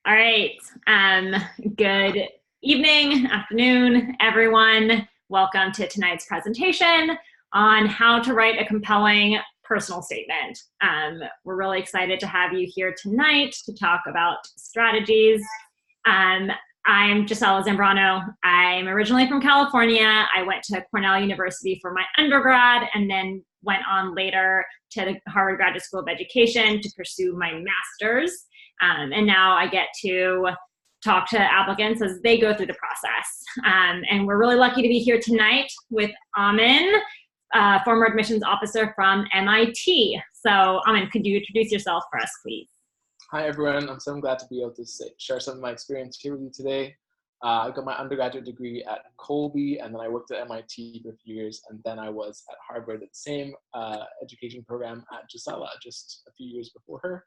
All right. Good evening, afternoon, everyone. Welcome to tonight's presentation on how to write a compelling personal statement. We're really excited to have you here tonight to talk about strategies. I'm Gisela Zambrano. I'm originally from California. I went to Cornell University for my undergrad and then went on later to the Harvard Graduate School of Education to pursue my master's. And now I get to talk to applicants as they go through the process. And we're really lucky to be here tonight with Amin, former admissions officer from MIT. So Amin, could you introduce yourself for us, please? Hi, everyone. I'm so glad to be able to share some of my experience here with you today. I got my undergraduate degree at Colby, and then I worked at MIT for a few years, and then I was at Harvard at the same education program at Gisela just a few years before her.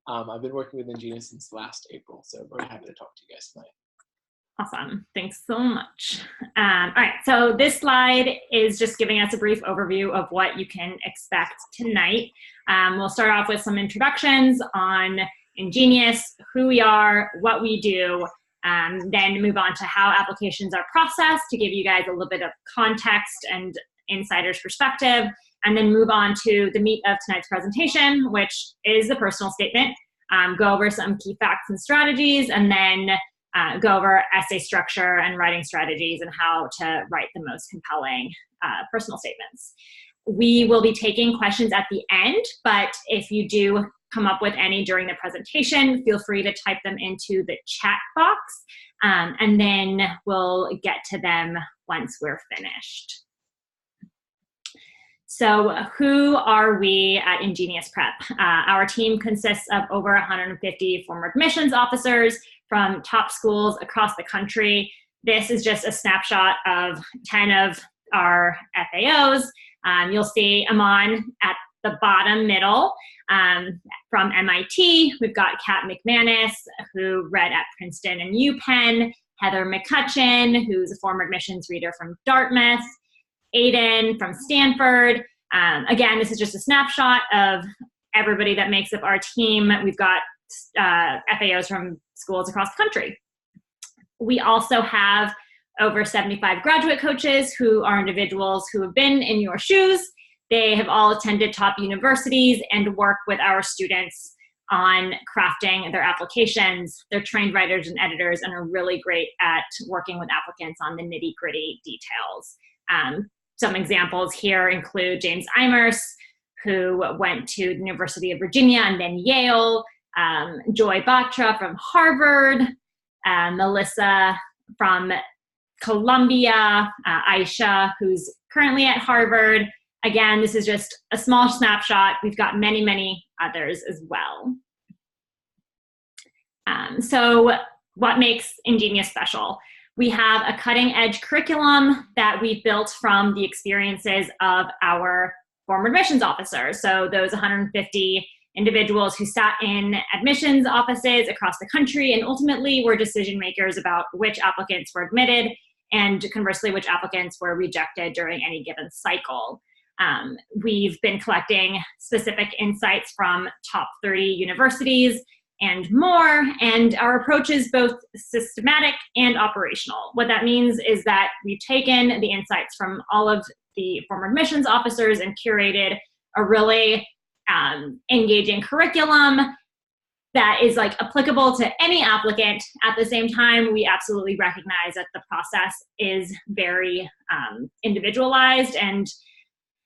I've been working with Ingenious since last April, so very happy to talk to you guys tonight. Awesome. Thanks so much. All right, so this slide is just giving us a brief overview of what you can expect tonight. We'll start off with some introductions on Ingenious, who we are, what we do, then move on to how applications are processed to give you guys a little bit of context and insider's perspective, and then move on to the meat of tonight's presentation, which is the personal statement, go over some key facts and strategies, and then go over essay structure and writing strategies and how to write the most compelling personal statements. We will be taking questions at the end, but if you do come up with any during the presentation, feel free to type them into the chat box, and then we'll get to them once we're finished. So who are we at Ingenious Prep? Our team consists of over 150 former admissions officers from top schools across the country. This is just a snapshot of 10 of our FAOs. You'll see Aman at the bottom middle from MIT. We've got Kat McManus, who read at Princeton and UPenn, Heather McCutcheon, who's a former admissions reader from Dartmouth, Aiden from Stanford. Again, this is just a snapshot of everybody that makes up our team. We've got FAOs from schools across the country. We also have over 75 graduate coaches who are individuals who have been in your shoes. They have all attended top universities and work with our students on crafting their applications. They're trained writers and editors and are really great at working with applicants on the nitty-gritty details. Some examples here include James Eimers, who went to the University of Virginia and then Yale, Joy Batra from Harvard, Melissa from Columbia, Aisha, who's currently at Harvard. Again, this is just a small snapshot. We've got many, many others as well. So what makes Ingenious special? We have a cutting-edge curriculum that we've built from the experiences of our former admissions officers. So those 150 individuals who sat in admissions offices across the country and ultimately were decision makers about which applicants were admitted and conversely which applicants were rejected during any given cycle. We've been collecting specific insights from top 30 universities and more, and our approach is both systematic and operational. What that means is that we've taken the insights from all of the former admissions officers and curated a really engaging curriculum that is like applicable to any applicant. At the same time, we absolutely recognize that the process is very individualized and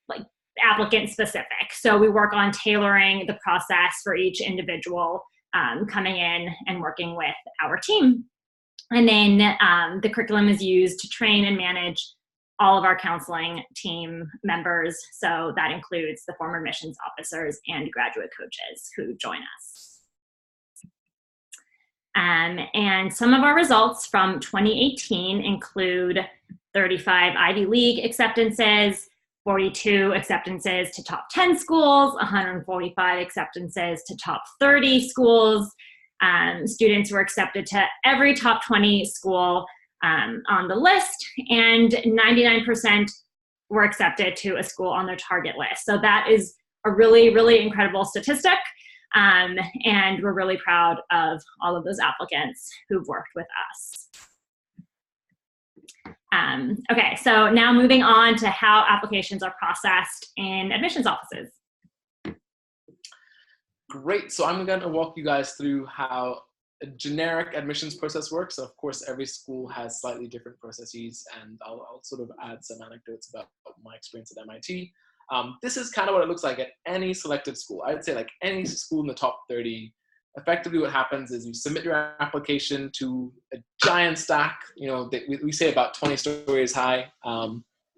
like applicant specific. So we work on tailoring the process for each individual coming in and working with our team. And then the curriculum is used to train and manage all of our counseling team members. So that includes the former admissions officers and graduate coaches who join us. And some of our results from 2018 include 35 Ivy League acceptances, 42 acceptances to top 10 schools, 145 acceptances to top 30 schools. Students were accepted to every top 20 school on the list, and 99% were accepted to a school on their target list. So that is a really, really incredible statistic. And we're really proud of all of those applicants who've worked with us. Okay, so now moving on to how applications are processed in admissions offices. Great, so I'm going to walk you guys through how a generic admissions process works. So of course, every school has slightly different processes, and I'll sort of add some anecdotes about my experience at MIT. This is kind of what it looks like at any selected school. I'd say like any school in the top 30. Effectively what happens is you submit your application to a giant stack, you know, we say about 20 stories high.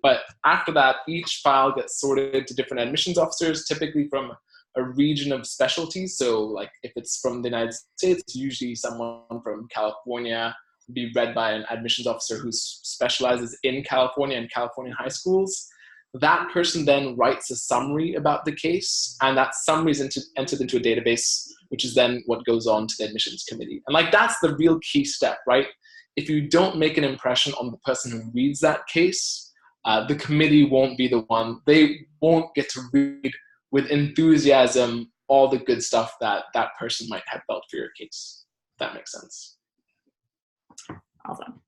But after that, each file gets sorted to different admissions officers, typically from a region of specialty. So like if it's from the United States, usually someone from California will be read by an admissions officer who specializes in California and California high schools. That person then writes a summary about the case, and that summary is entered into a database, which is then what goes on to the admissions committee. And like that's the real key step, right? If you don't make an impression on the person who reads that case, the committee won't be the one. They won't get to read with enthusiasm all the good stuff that that person might have felt for your case. If that makes sense. Awesome.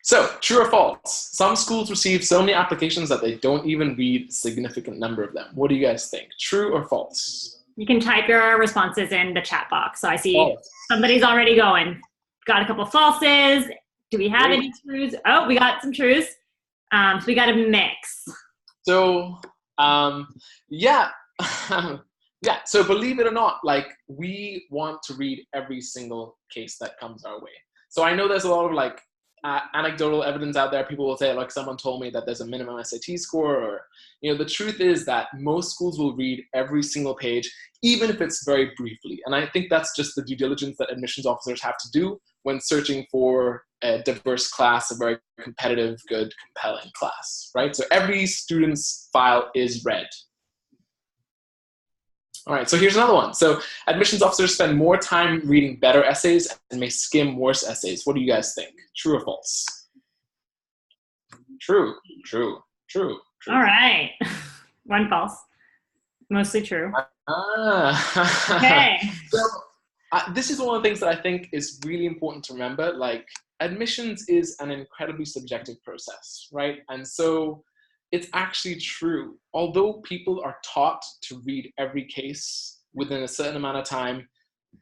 So, true or false? Some schools receive so many applications that they don't even read a significant number of them. What do you guys think? True or false? You can type your responses in the chat box. So I see false. Somebody's already going. Got a couple falses. Do we have any trues? Oh, we got some trues. So we got a mix. So, yeah. Yeah, so believe it or not, like we want to read every single case that comes our way. So I know there's a lot of like anecdotal evidence out there. People will say like someone told me that there's a minimum SAT score, or you know, the truth is that most schools will read every single page, even if it's very briefly. And I think that's just the due diligence that admissions officers have to do when searching for a diverse class, a very competitive, good, compelling class, right? So every student's file is read. All right, so here's another one. So admissions officers spend more time reading better essays and may skim worse essays. What do you guys think? True or false? True, true, true, true. All right. One false. Mostly true. Okay. So this is one of the things that I think is really important to remember. Like admissions is an incredibly subjective process, right? And so it's actually true. Although people are taught to read every case within a certain amount of time,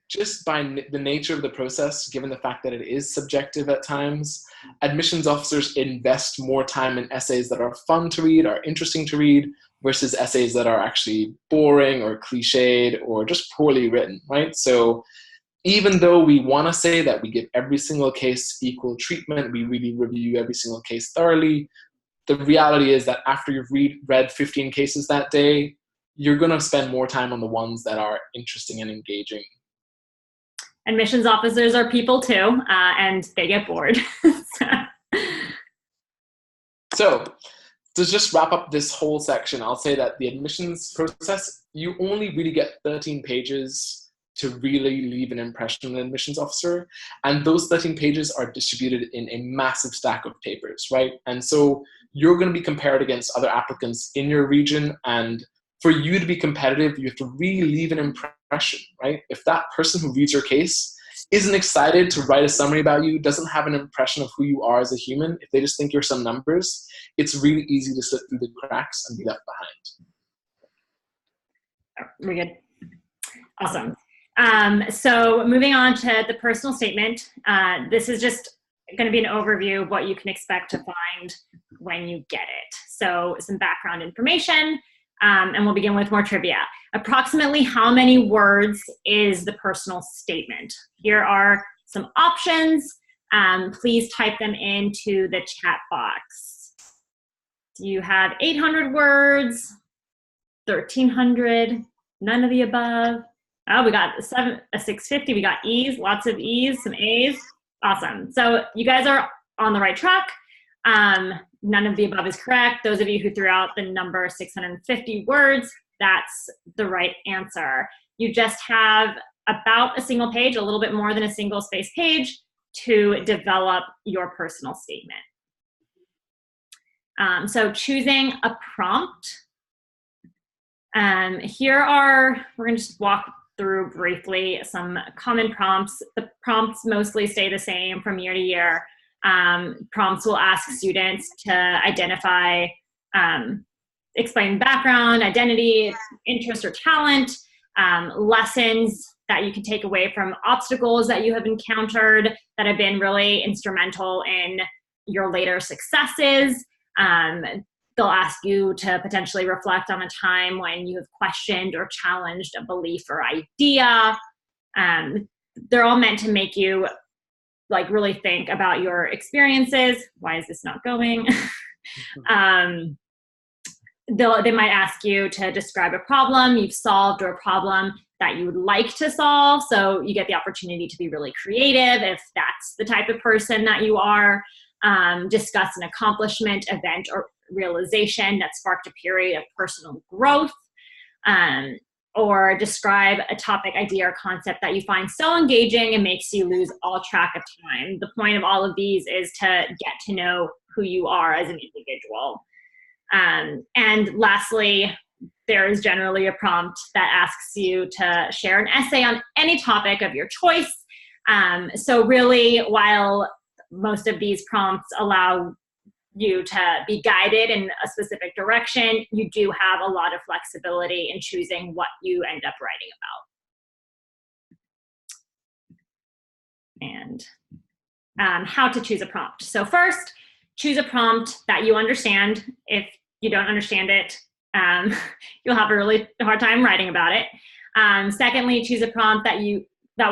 just by the nature of the process, given the fact that it is subjective at times, admissions officers invest more time in essays that are fun to read, are interesting to read, versus essays that are actually boring or cliched or just poorly written, right? So even though we want to say that we give every single case equal treatment, we really review every single case thoroughly, the reality is that after you've read 15 cases that day, you're going to spend more time on the ones that are interesting and engaging. Admissions officers are people too, and they get bored. So to just wrap up this whole section, I'll say that the admissions process, you only really get 13 pages to really leave an impression on an admissions officer. And those 13 pages are distributed in a massive stack of papers, right? And so you're going to be compared against other applicants in your region. And for you to be competitive, you have to really leave an impression, right? If that person who reads your case isn't excited to write a summary about you, doesn't have an impression of who you are as a human, if they just think you're some numbers, it's really easy to slip through the cracks and be left behind. We're good. Awesome. So moving on to the personal statement, this is just going to be an overview of what you can expect to find when you get it. So some background information, and we'll begin with more trivia. Approximately how many words is the personal statement? Here are some options. Please type them into the chat box. You have 800 words, 1,300, none of the above. Oh, we got a 650. We got E's, lots of E's, some A's. Awesome. So you guys are on the right track. None of the above is correct. Those of you who threw out the number 650 words, that's the right answer. You just have about a single page, a little bit more than a single space page, to develop your personal statement. So choosing a prompt. We're going to just walk through briefly some common prompts. The prompts mostly stay the same from year to year. Prompts will ask students to identify, explain background, identity, interest, or talent, lessons that you can take away from obstacles that you have encountered that have been really instrumental in your later successes. They'll ask you to potentially reflect on a time when you have questioned or challenged a belief or idea. They're all meant to make you like really think about your experiences. Why is this not going? They might ask you to describe a problem you've solved or a problem that you would like to solve. So you get the opportunity to be really creative if that's the type of person that you are. Discuss an accomplishment, event, or realization that sparked a period of personal growth. Or describe a topic, idea, or concept that you find so engaging and makes you lose all track of time. The point of all of these is to get to know who you are as an individual. And lastly, there is generally a prompt that asks you to share an essay on any topic of your choice. So really, while most of these prompts allow you to be guided in a specific direction, you do have a lot of flexibility in choosing what you end up writing about. And how to choose a prompt. So first, choose a prompt that you understand. If you don't understand it, you'll have a really hard time writing about it. Secondly, choose a prompt that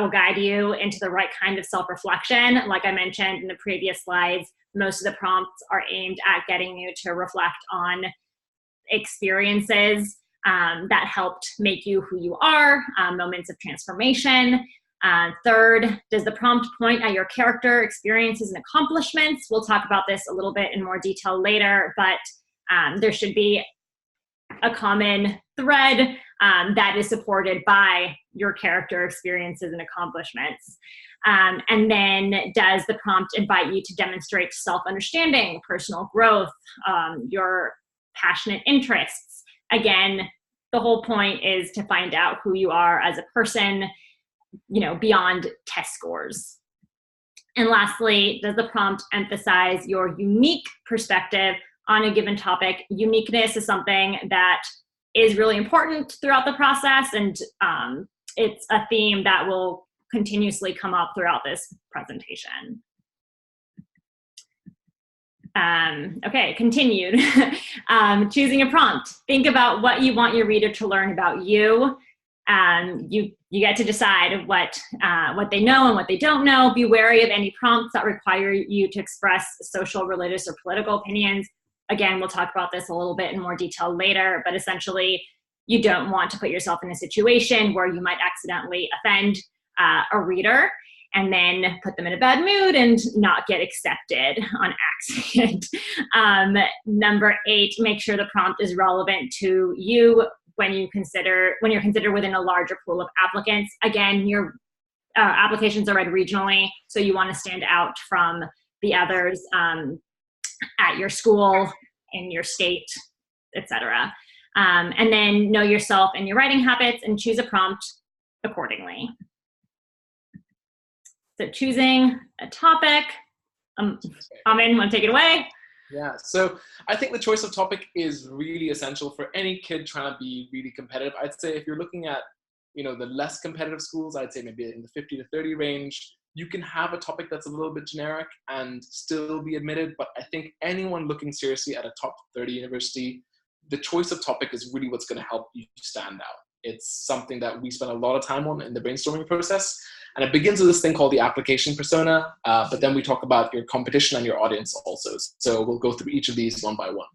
will guide you into the right kind of self-reflection. Like I mentioned in the previous slides, most of the prompts are aimed at getting you to reflect on experiences that helped make you who you are, moments of transformation. Third, does the prompt point at your character, experiences, and accomplishments? We'll talk about this a little bit in more detail later, but there should be a common thread that is supported by your character, experiences, and accomplishments. And then does the prompt invite you to demonstrate self-understanding, personal growth, your passionate interests? Again, the whole point is to find out who you are as a person, beyond test scores. And lastly, does the prompt emphasize your unique perspective on a given topic? Uniqueness is something that is really important throughout the process, and it's a theme that will continuously come up throughout this presentation. Okay, continued. Choosing a prompt. Think about what you want your reader to learn about you. You get to decide what they know and what they don't know. Be wary of any prompts that require you to express social, religious, or political opinions. Again, we'll talk about this a little bit in more detail later, but essentially, you don't want to put yourself in a situation where you might accidentally offend a reader and then put them in a bad mood and not get accepted on accident. Number 8, make sure the prompt is relevant to you when you're considered within a larger pool of applicants. Again, your applications are read regionally, so you want to stand out from the others at your school, in your state, etc. And then know yourself and your writing habits and choose a prompt accordingly. So choosing a topic, Amin, want to take it away? Yeah, so I think the choice of topic is really essential for any kid trying to be really competitive. I'd say if you're looking at, the less competitive schools, I'd say maybe in the 50 to 30 range, you can have a topic that's a little bit generic and still be admitted. But I think anyone looking seriously at a top 30 university, the choice of topic is really what's going to help you stand out. It's something that we spend a lot of time on in the brainstorming process. And it begins with this thing called the application persona, but then we talk about your competition and your audience also. So we'll go through each of these one by one.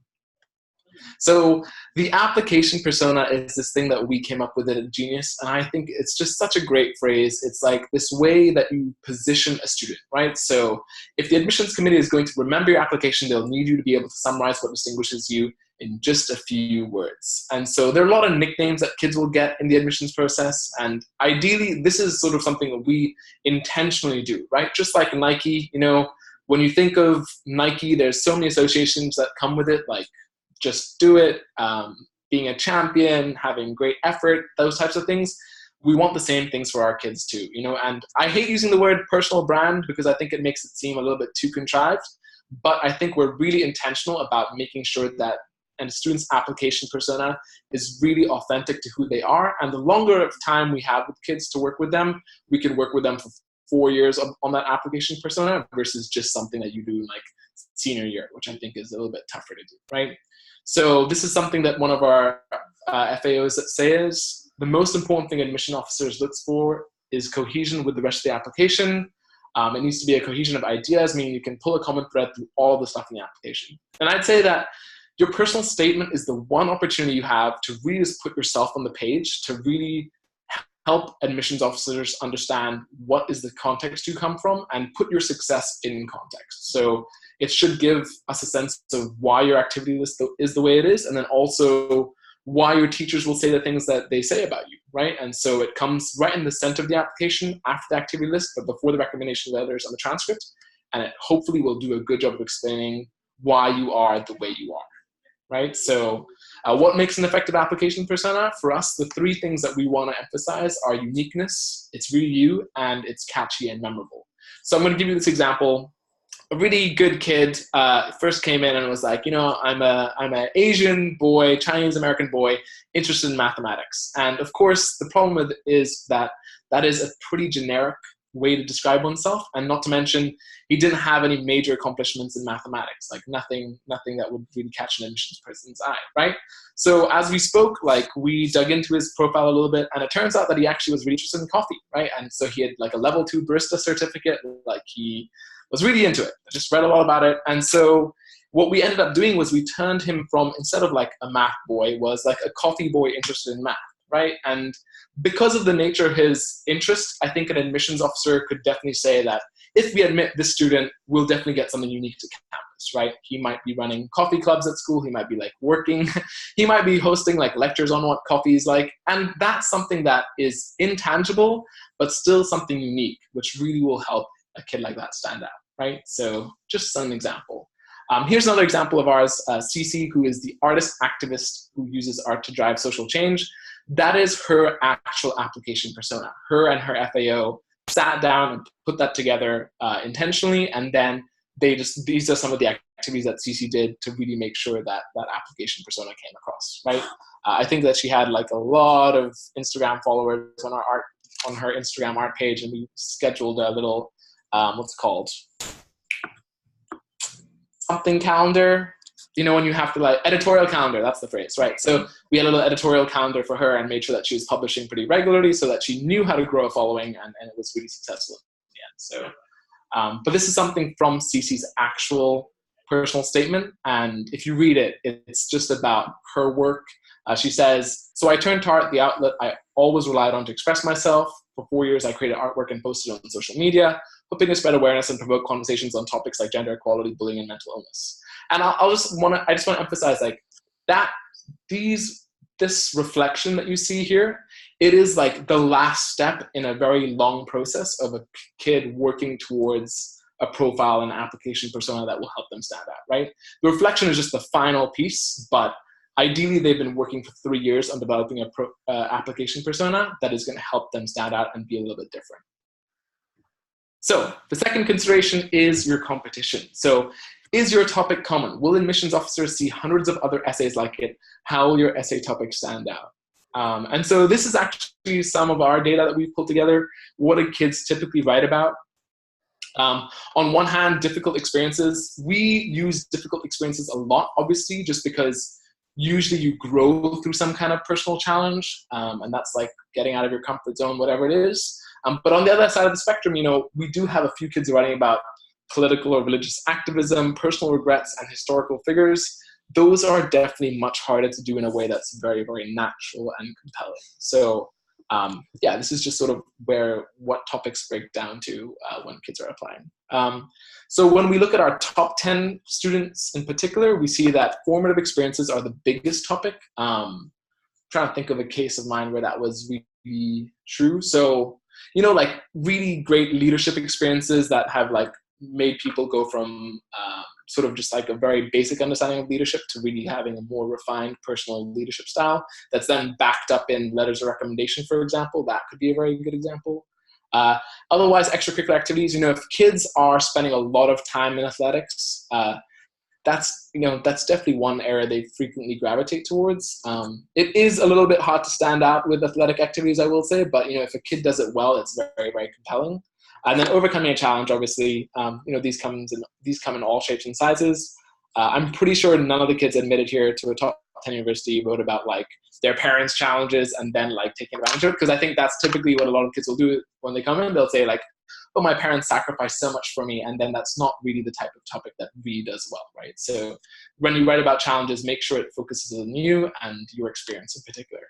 So the application persona is this thing that we came up with at Genius, and I think it's just such a great phrase. It's like this way that you position a student, right? So if the admissions committee is going to remember your application, they'll need you to be able to summarize what distinguishes you in just a few words. And so there are a lot of nicknames that kids will get in the admissions process, and ideally this is sort of something that we intentionally do, right? Just like Nike, when you think of Nike, there's so many associations that come with it, like just do it, being a champion, having great effort, those types of things. We want the same things for our kids too, you know, and I hate using the word personal brand because I think it makes it seem a little bit too contrived, but I think we're really intentional about making sure that a student's application persona is really authentic to who they are. And the longer of time we have with kids to work with them, we can work with them for 4 years on that application persona versus just something that you do in like senior year, which I think is a little bit tougher to do, right? So this is something that one of our FAOs that says the most important thing admission officers looks for is cohesion with the rest of the application. It needs to be a cohesion of ideas, meaning you can pull a common thread through all the stuff in the application. And I'd say that your personal statement is the one opportunity you have to really just put yourself on the page, to really help admissions officers understand what is the context you come from and put your success in context. So it should give us a sense of why your activity list is the way it is, and then also why your teachers will say the things that they say about you, right? And so it comes right in the center of the application after the activity list, but before the recommendation letters on the transcript, and it hopefully will do a good job of explaining why you are the way you are, right? So what makes an effective application persona? For us, the 3 things that we want to emphasize are uniqueness, it's really you, and it's catchy and memorable. So I'm going to give you this example. A really good kid first came in and was like, you know, I'm an Asian boy, Chinese American boy, interested in mathematics. And of course, the problem with it is that that is a pretty generic way to describe oneself, and not to mention he didn't have any major accomplishments in mathematics, like nothing that would really catch an admissions person's eye, right? So as we spoke, like we dug into his profile a little bit, and it turns out that he actually was really interested in coffee, right? And so he had like a level 2 barista certificate, like he was really into it. I just read a lot about it. And so what we ended up doing was we turned him from, instead of like a math boy, was like a coffee boy interested in math, right? And because of the nature of his interest, I think an admissions officer could definitely say that if we admit this student, we'll definitely get something unique to campus, right? He might be running coffee clubs at school. He might be like working. He might be hosting like lectures on what coffee is like. And that's something that is intangible, but still something unique, which really will help a kid like that stand out, right? So just an example. Here's another example of ours, Cece, who is the artist activist who uses art to drive social change. That is her actual application persona. Her and her FAO sat down and put that together intentionally, and then these are some of the activities that Cece did to really make sure that that application persona came across, right? I think that she had like a lot of Instagram followers on her Instagram art page, and we scheduled a little, what's it called? Something calendar. You know, when you have to like, editorial calendar, that's the phrase, right? So we had a little editorial calendar for her and made sure that she was publishing pretty regularly so that she knew how to grow a following, and it was really successful in the end. So, but this is something from Cece's actual personal statement. And if you read it, it's just about her work. She says, so I turned to art, the outlet I always relied on to express myself. For 4 years, I created artwork and posted it on social media, hoping to spread awareness and provoke conversations on topics like gender equality, bullying, and mental illness. And I just want to emphasize like that this reflection that you see here, it is like the last step in a very long process of a kid working towards a profile and application persona that will help them stand out, right? The reflection is just the final piece, but ideally they've been working for 3 years on developing a application persona that is going to help them stand out and be a little bit different. So the second consideration is your competition. So is your topic common? Will admissions officers see hundreds of other essays like it? How will your essay topic stand out? And so this is actually some of our data that we've pulled together. What do kids typically write about? On one hand, difficult experiences. We use difficult experiences a lot, obviously, just because usually you grow through some kind of personal challenge, and that's like getting out of your comfort zone, whatever it is. But on the other side of the spectrum, you know, we do have a few kids writing about political or religious activism, personal regrets, and historical figures. Those are definitely much harder to do in a way that's very, very natural and compelling. So yeah, this is just sort of what topics break down to when kids are applying. So when we look at our top 10 students in particular, we see that formative experiences are the biggest topic. Trying to think of a case of mine where that was really true. So, you know, like really great leadership experiences that have like made people go from sort of just like a very basic understanding of leadership to really having a more refined personal leadership style that's then backed up in letters of recommendation, for example. That could be a very good example. Otherwise, extracurricular activities, if kids are spending a lot of time in athletics, that's definitely one area they frequently gravitate towards. It is a little bit hard to stand out with athletic activities, I will say, but if a kid does it well, it's very, very compelling. And then overcoming a challenge, obviously, these come in all shapes and sizes. I'm pretty sure none of the kids admitted here to a top 10 university wrote about like their parents' challenges and then like taking advantage of it, because I think that's typically what a lot of kids will do when they come in. They'll say like, oh, my parents sacrificed so much for me, and then that's not really the type of topic that really does well, right? So when you write about challenges, make sure it focuses on you and your experience in particular.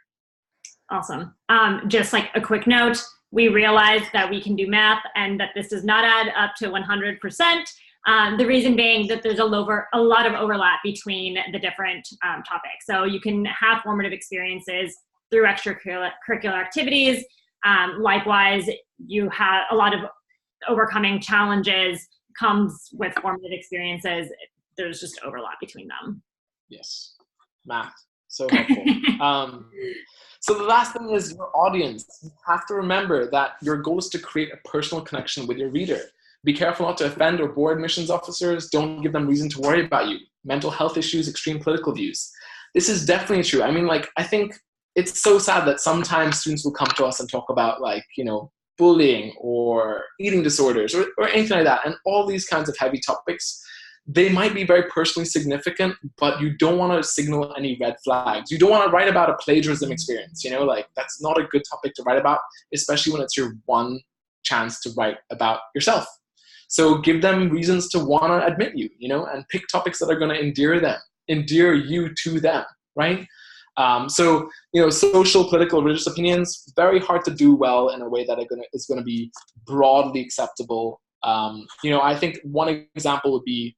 Awesome. Just like a quick note, we realized that we can do math and that this does not add up to 100%. The reason being that there's a lot of overlap between the different topics. So you can have formative experiences through extracurricular activities. Likewise, you have a lot of overcoming challenges comes with formative experiences. There's just overlap between them. Yes, math, so helpful. So the last thing is your audience. You have to remember that your goal is to create a personal connection with your reader. Be careful not to offend or bore admissions officers. Don't give them reason to worry about you. Mental health issues, extreme political views. This is definitely true. I mean, I think it's so sad that sometimes students will come to us and talk about bullying or eating disorders or anything like that. And all these kinds of heavy topics, they might be very personally significant, but you don't want to signal any red flags. You don't want to write about a plagiarism experience, that's not a good topic to write about, especially when it's your one chance to write about yourself. So give them reasons to want to admit you, and pick topics that are going to endear you to them, right? Social, political, religious opinions, very hard to do well in a way that is going to be broadly acceptable. I think one example would be,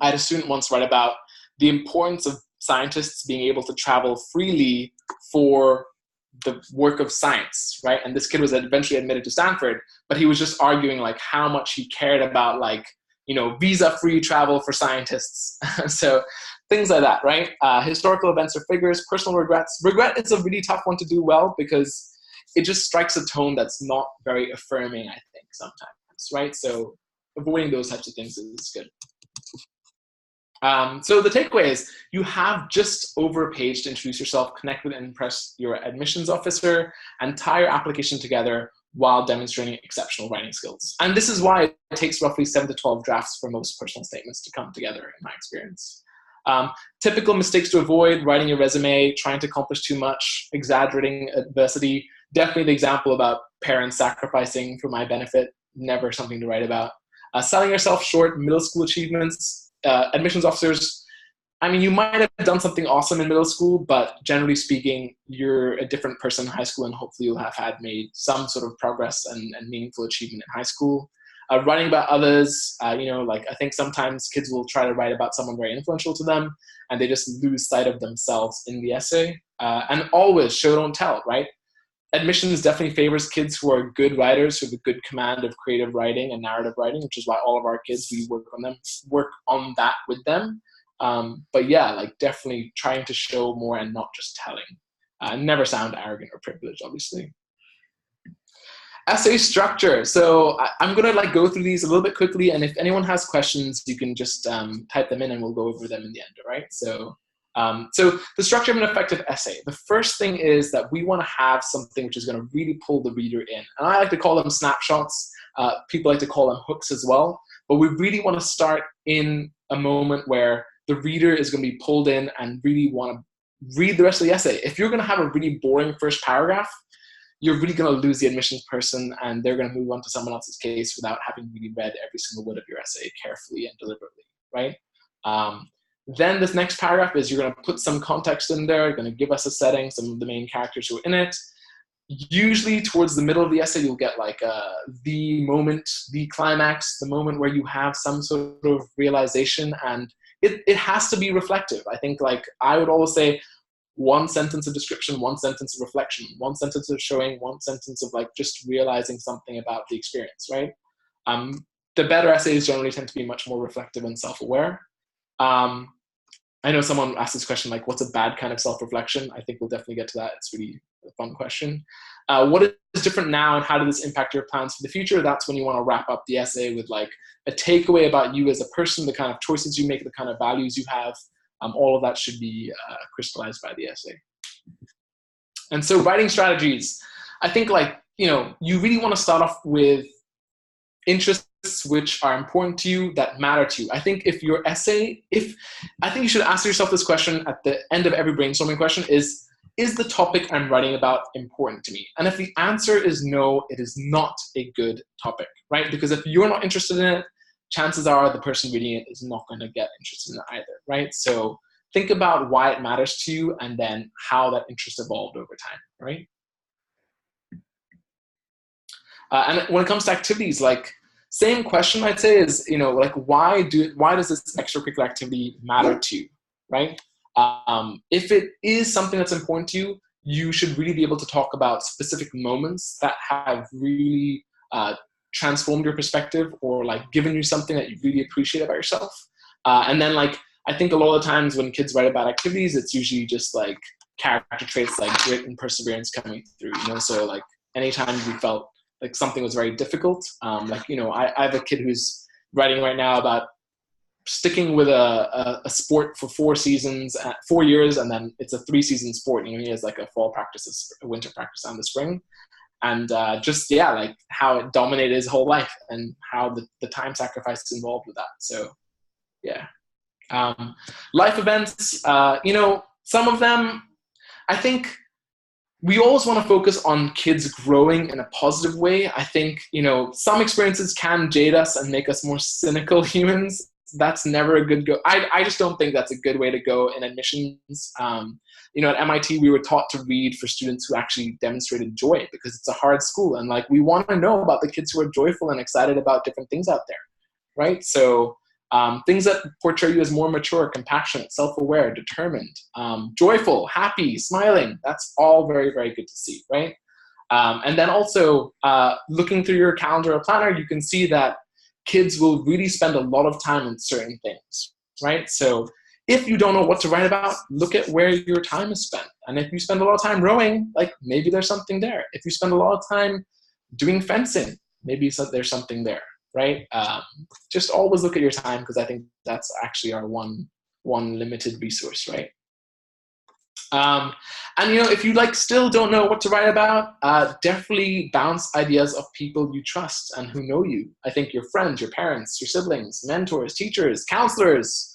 I had a student once write about the importance of scientists being able to travel freely for the work of science, right? And this kid was eventually admitted to Stanford, but he was just arguing how much he cared about visa-free travel for scientists. So things like that, right? Historical events or figures, personal regrets. Regret is a really tough one to do well because it just strikes a tone that's not very affirming, I think, sometimes, right? So avoiding those types of things is good. So the takeaway is you have just over a page to introduce yourself, connect with and impress your admissions officer, and tie your application together while demonstrating exceptional writing skills. And this is why it takes roughly 7 to 12 drafts for most personal statements to come together, in my experience. Typical mistakes to avoid: writing your resume, trying to accomplish too much, exaggerating adversity. Definitely the example about parents sacrificing for my benefit, never something to write about. Selling yourself short, middle school achievements. Admissions officers, you might have done something awesome in middle school, but generally speaking, you're a different person in high school, and hopefully you'll have made some sort of progress and meaningful achievement in high school. Writing about others, I think sometimes kids will try to write about someone very influential to them, and they just lose sight of themselves in the essay. And always show, don't tell, right? Admissions definitely favors kids who are good writers, who have a good command of creative writing and narrative writing, which is why all of our kids, we work on that with them. But yeah, definitely trying to show more and not just telling. Never sound arrogant or privileged, obviously. Essay structure. So I'm going to go through these a little bit quickly, and if anyone has questions, you can just type them in and we'll go over them in the end, right? So the structure of an effective essay. The first thing is that we want to have something which is going to really pull the reader in. And I like to call them snapshots. People like to call them hooks as well. But we really want to start in a moment where the reader is going to be pulled in and really want to read the rest of the essay. If you're going to have a really boring first paragraph, you're really going to lose the admissions person, and they're going to move on to someone else's case without having really read every single word of your essay carefully and deliberately, right? Then this next paragraph is you're going to put some context in there, you're going to give us a setting, some of the main characters who are in it. Usually towards the middle of the essay, you'll get the moment, the climax, the moment where you have some sort of realization, and it has to be reflective. I think I would always say one sentence of description, one sentence of reflection, one sentence of showing, one sentence of just realizing something about the experience, right? the better essays generally tend to be much more reflective and self-aware. I know someone asked this question, like, what's a bad kind of self-reflection? I think we'll definitely get to that. It's really a fun question. What is different now and how did this impact your plans for the future? That's when you want to wrap up the essay with like a takeaway about you as a person, the kind of choices you make, the kind of values you have. All of that should be crystallized by the essay. And so writing strategies, I think like, you really want to start off with interests which are important to you, that matter to you. I think if your essay, I think you should ask yourself this question at the end of every brainstorming question is the topic I'm writing about important to me? And if the answer is no, it is not a good topic, right? Because if you're not interested in it, chances are the person reading it is not going to get interested in it either, right? So think about why it matters to you and then how that interest evolved over time, right? And when it comes to activities, like same question I'd say is, like why does this extracurricular activity matter to you, right? If it is something that's important to you, you should really be able to talk about specific moments that have really transformed your perspective or like given you something that you really appreciate about yourself. And then like, I think a lot of the times when kids write about activities, it's usually just like character traits like grit and perseverance coming through, so like anytime we felt like something was very difficult, I have a kid who's writing right now about sticking with a sport for 4 years, and then it's a 3-season sport. He has like a fall practice, a winter practice, and the spring, and like how it dominated his whole life and how the time sacrifice is involved with that. So yeah, life events, some of them, I think we always want to focus on kids growing in a positive way. I think, some experiences can jade us and make us more cynical humans. That's never a good go. I just don't think that's a good way to go in admissions. At MIT, we were taught to read for students who actually demonstrated joy because it's a hard school. And like, we want to know about the kids who are joyful and excited about different things out there, right? So things that portray you as more mature, compassionate, self-aware, determined, joyful, happy, smiling. That's all very, very good to see, right? And then also looking through your calendar or planner, you can see that kids will really spend a lot of time on certain things, right? So if you don't know what to write about, look at where your time is spent. And if you spend a lot of time rowing, like maybe there's something there. If you spend a lot of time doing fencing, maybe there's something there, right? Just always look at your time because I think that's actually our one limited resource, right? And if you still don't know what to write about, definitely bounce ideas of people you trust and who know you. I think your friends, your parents, your siblings, mentors, teachers, counselors.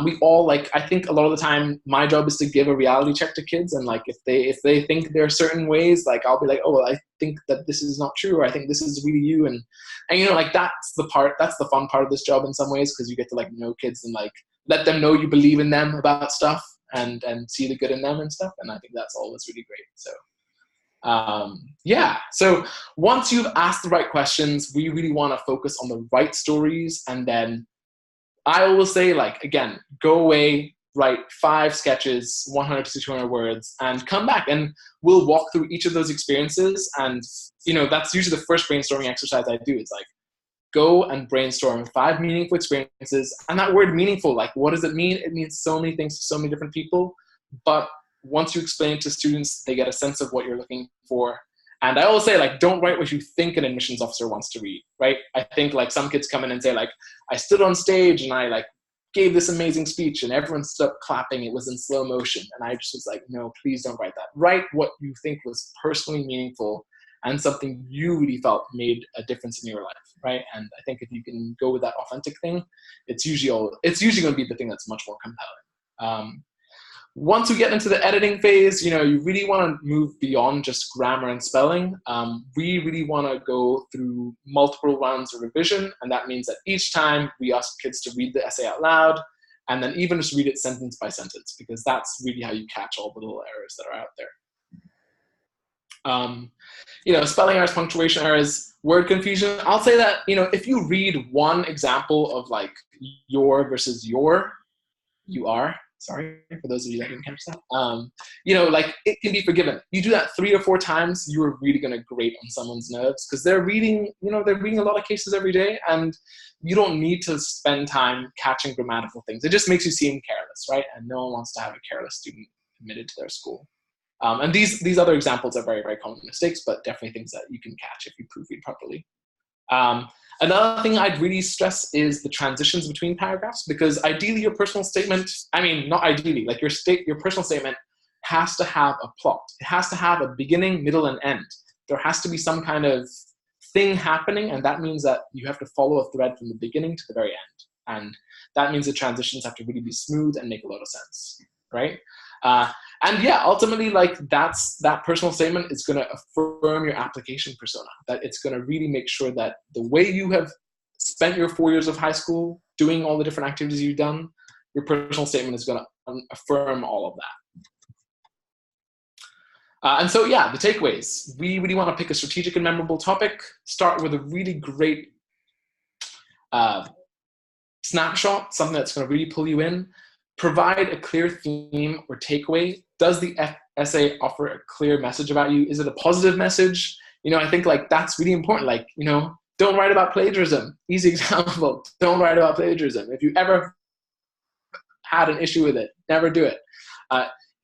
We all I think a lot of the time my job is to give a reality check to kids, and if they think there are certain ways, I'll be like, oh well, I think that this is not true, or I think this is really you, and that's the fun part of this job in some ways, because you get to know kids and let them know you believe in them about stuff and see the good in them and stuff, and I think that's always really great. So yeah, so once you've asked the right questions, we really want to focus on the right stories, and then I always say, again, go away, write 5 sketches, 100 to 200 words, and come back, and we'll walk through each of those experiences. And, that's usually the first brainstorming exercise I do. It's go and brainstorm 5 meaningful experiences. And that word meaningful, what does it mean? It means so many things to so many different people. But once you explain it to students, they get a sense of what you're looking for. And I always say, don't write what you think an admissions officer wants to read, right? I think, some kids come in and say, I stood on stage and I, gave this amazing speech and everyone stood up clapping. It was in slow motion. And I just was no, please don't write that. Write what you think was personally meaningful and something you really felt made a difference in your life, right? And I think if you can go with that authentic thing, it's usually going to be the thing that's much more compelling. Once we get into the editing phase, you really want to move beyond just grammar and spelling. We really want to go through multiple rounds of revision, and that means that each time we ask kids to read the essay out loud, and then even just read it sentence by sentence, because that's really how you catch all the little errors that are out there. Spelling errors, punctuation errors, word confusion. I'll say that, if you read one example of your versus your, you are, Sorry for those of you that didn't catch that. Like it can be forgiven. You do that 3 or 4 times, you are really going to grate on someone's nerves because they're reading a lot of cases every day, and you don't need to spend time catching grammatical things. It just makes you seem careless, right? And no one wants to have a careless student admitted to their school. And these other examples are very, very common mistakes, but definitely things that you can catch if you proofread properly. Another thing I'd really stress is the transitions between paragraphs, because ideally your personal statement, not ideally, like your personal statement has to have a plot. It has to have a beginning, middle, and end. There has to be some kind of thing happening, and that means that you have to follow a thread from the beginning to the very end. And that means the transitions have to really be smooth and make a lot of sense, right? And yeah, ultimately, like that personal statement is going to affirm your application persona, that it's going to really make sure that the way you have spent your 4 years of high school doing all the different activities you've done, your personal statement is going to affirm all of that. And so, yeah, the takeaways. We really want to pick a strategic and memorable topic, start with a really great snapshot, something that's going to really pull you in. Provide a clear theme or takeaway. Does the essay offer a clear message about you? Is it a positive message? I think like that's really important. Like, don't write about plagiarism. Easy example. Don't write about plagiarism. If you ever had an issue with it, never do it.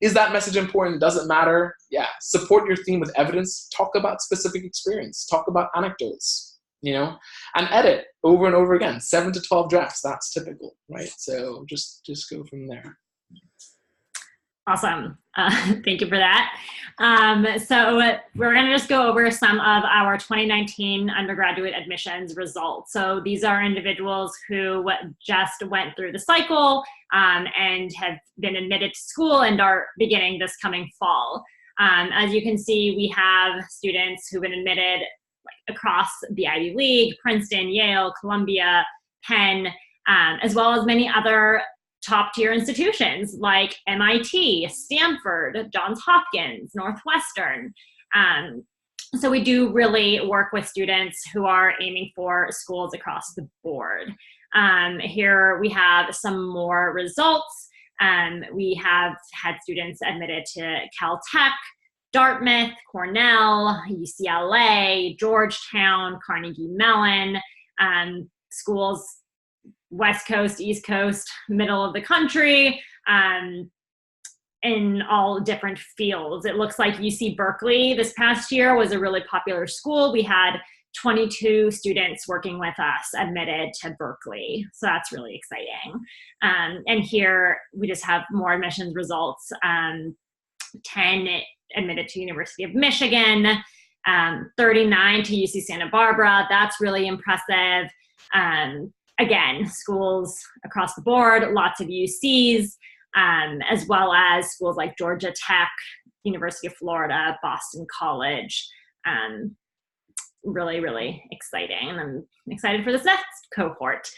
Is that message important? Does it matter? Yeah. Support your theme with evidence. Talk about specific experience. Talk about anecdotes. And edit over and over again. 7 to 12 drafts, that's typical, right? So just go from there. Awesome. Thank you for that. So we're going to just go over some of our 2019 undergraduate admissions results. So these are individuals who just went through the cycle and have been admitted to school and are beginning this coming fall. As you can see, we have students who've been admitted across the Ivy League, Princeton, Yale, Columbia, Penn, as well as many other top-tier institutions like MIT, Stanford, Johns Hopkins, Northwestern. So we do really work with students who are aiming for schools across the board. Here we have some more results. We have had students admitted to Caltech, Dartmouth, Cornell, UCLA, Georgetown, Carnegie Mellon, schools West Coast, East Coast, middle of the country, in all different fields. It looks like UC Berkeley this past year was a really popular school. We had 22 students working with us admitted to Berkeley. So that's really exciting. And here we just have more admissions results. 10 admitted to University of Michigan, 39 to UC Santa Barbara. That's really impressive. Again, schools across the board, lots of UCs, as well as schools like Georgia Tech, University of Florida, Boston College. Really, really exciting. And I'm excited for this next cohort.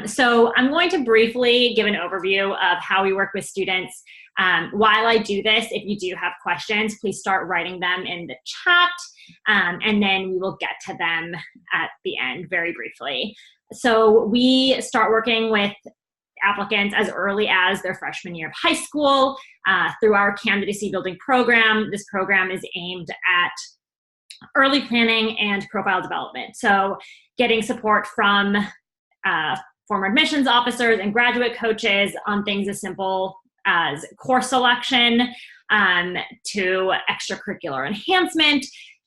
So I'm going to briefly give an overview of how we work with students. While I do this, if you do have questions, please start writing them in the chat, and then we will get to them at the end very briefly. So we start working with applicants as early as their freshman year of high school through our candidacy building program. This program is aimed at early planning and profile development. So getting support from former admissions officers and graduate coaches on things as simple as course selection, to extracurricular enhancement,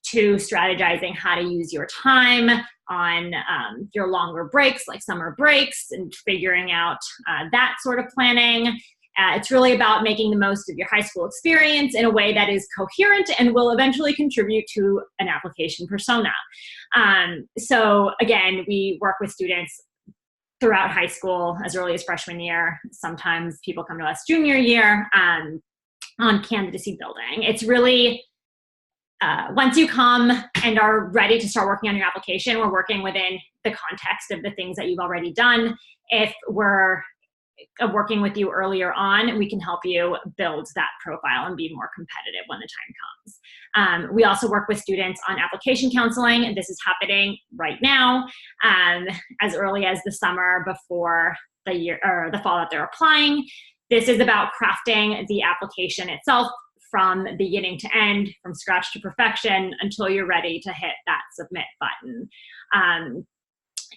to strategizing how to use your time on your longer breaks, like summer breaks, and figuring out that sort of planning. It's really about making the most of your high school experience in a way that is coherent and will eventually contribute to an application persona. So again, we work with students throughout high school as early as freshman year. Sometimes people come to us junior year on candidacy building. It's really, once you come and are ready to start working on your application, we're working within the context of the things that you've already done. If we're working with you earlier on, we can help you build that profile and be more competitive when the time comes. We also work with students on application counseling, and this is happening right now, as early as the summer before the year or the fall that they're applying, This is about crafting the application itself from beginning to end, from scratch to perfection, until you're ready to hit that submit button.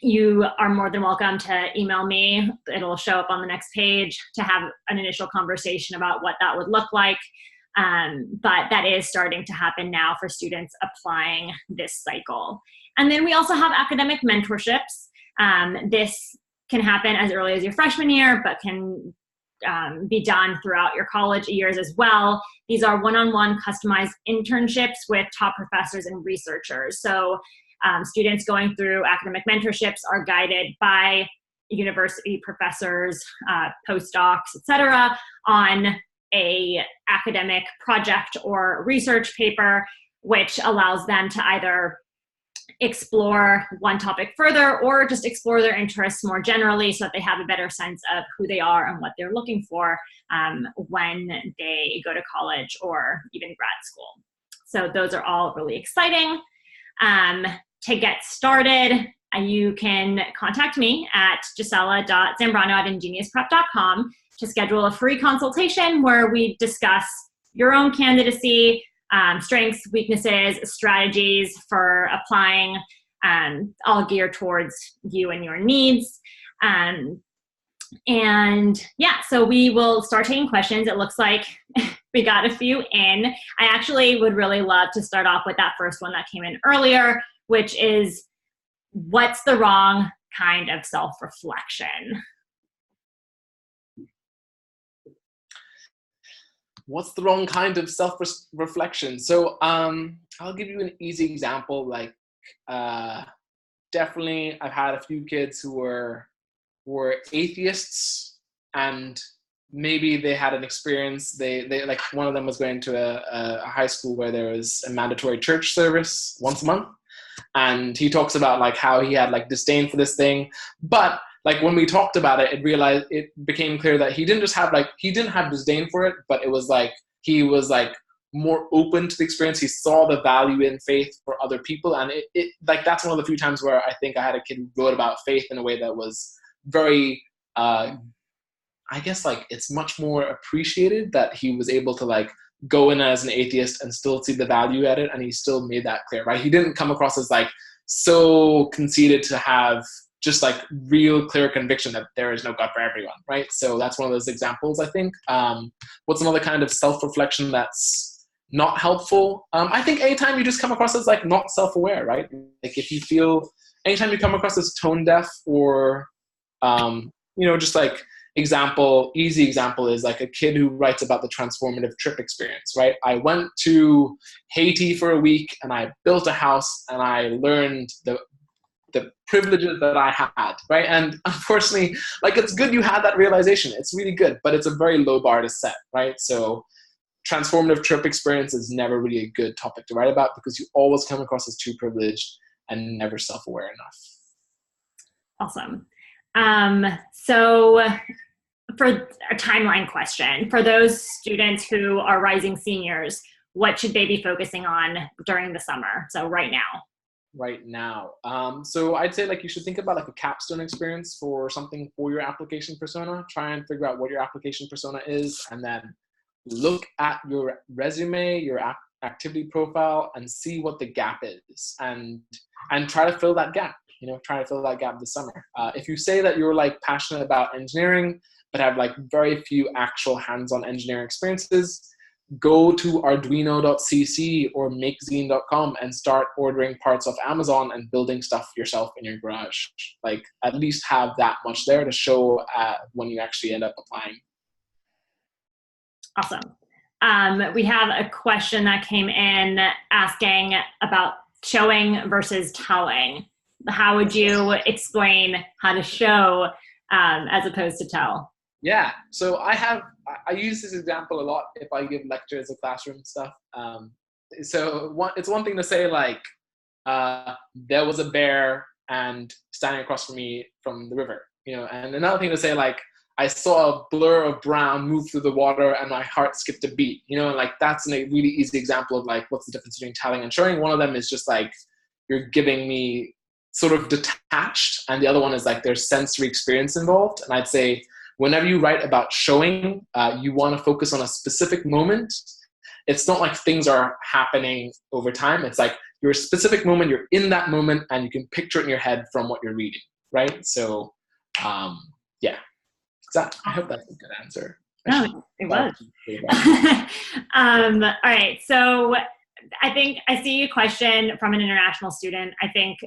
You are more than welcome to email me. It'll show up on the next page to have an initial conversation about what that would look like. But that is starting to happen now for students applying this cycle. And then we also have academic mentorships. This can happen as early as your freshman year, but can be done throughout your college years as well. These are one-on-one customized internships with top professors and researchers. So students going through academic mentorships are guided by university professors, postdocs, etc., on a academic project or research paper, which allows them to either explore one topic further or just explore their interests more generally so that they have a better sense of who they are and what they're looking for when they go to college or even grad school. So those are all really exciting. To get started, you can contact me at gisela.zambrano@ingeniusprep.com to schedule a free consultation where we discuss your own candidacy, strengths, weaknesses, strategies for applying, all geared towards you and your needs. And yeah, so we will start taking questions. It looks like we got a few in. I actually would really love to start off with that first one that came in earlier, which is, what's the wrong kind of self-reflection? What's the wrong kind of self-reflection? So I'll give you an easy example. Like definitely I've had a few kids who were atheists, and maybe they had an experience. They like, one of them was going to a high school where there was a mandatory church service once a month. And he talks about like how he had like disdain for this thing. But like when we talked about it, it became clear that he didn't have disdain for it, but it was like, he was like more open to the experience. He saw the value in faith for other people. And it like, that's one of the few times where I think I had a kid who wrote about faith in a way that was very, I guess like it's much more appreciated that he was able to like go in as an atheist and still see the value at it. And he still made that clear, right? He didn't come across as like so conceited to have just like real clear conviction that there is no God for everyone, right? So that's one of those examples, I think. What's another kind of self-reflection that's not helpful? I think anytime you just come across as like not self-aware, right? Like if you feel, anytime you come across as tone deaf or, just like easy example is like a kid who writes about the transformative trip experience, right? I went to Haiti for a week and I built a house and I learned the privileges that I had, right? And unfortunately, like, it's good you had that realization. It's really good, but it's a very low bar to set, right? So transformative trip experience is never really a good topic to write about because you always come across as too privileged and never self-aware enough. Awesome. So for a timeline question, for those students who are rising seniors, what should they be focusing on during the summer? So right now. So I'd say like you should think about like a capstone experience for something for your application persona. Try and figure out what your application persona is, and then look at your resume, your activity profile, and see what the gap is, and try to fill that gap. Try to fill that gap this summer. If you say that you're like passionate about engineering, but have like very few actual hands-on engineering experiences, go to arduino.cc or makezine.com and start ordering parts off Amazon and building stuff yourself in your garage. Like, at least have that much there to show when you actually end up applying. Awesome. We have a question that came in asking about showing versus telling. How would you explain how to show as opposed to tell? Yeah, so I use this example a lot if I give lectures or classroom stuff. It's one thing to say like, there was a bear and standing across from me from the river, and another thing to say like, I saw a blur of brown move through the water and my heart skipped a beat, like that's a really easy example of like, what's the difference between telling and showing. One of them is just like, you're giving me sort of detached, and the other one is like there's sensory experience involved. And I'd say whenever you write about showing, you want to focus on a specific moment. It's not like things are happening over time. It's like you're a specific moment, you're in that moment, and you can picture it in your head from what you're reading, right? So, yeah. I hope that's a good answer. No, it was. All right. So I think I see a question from an international student. I think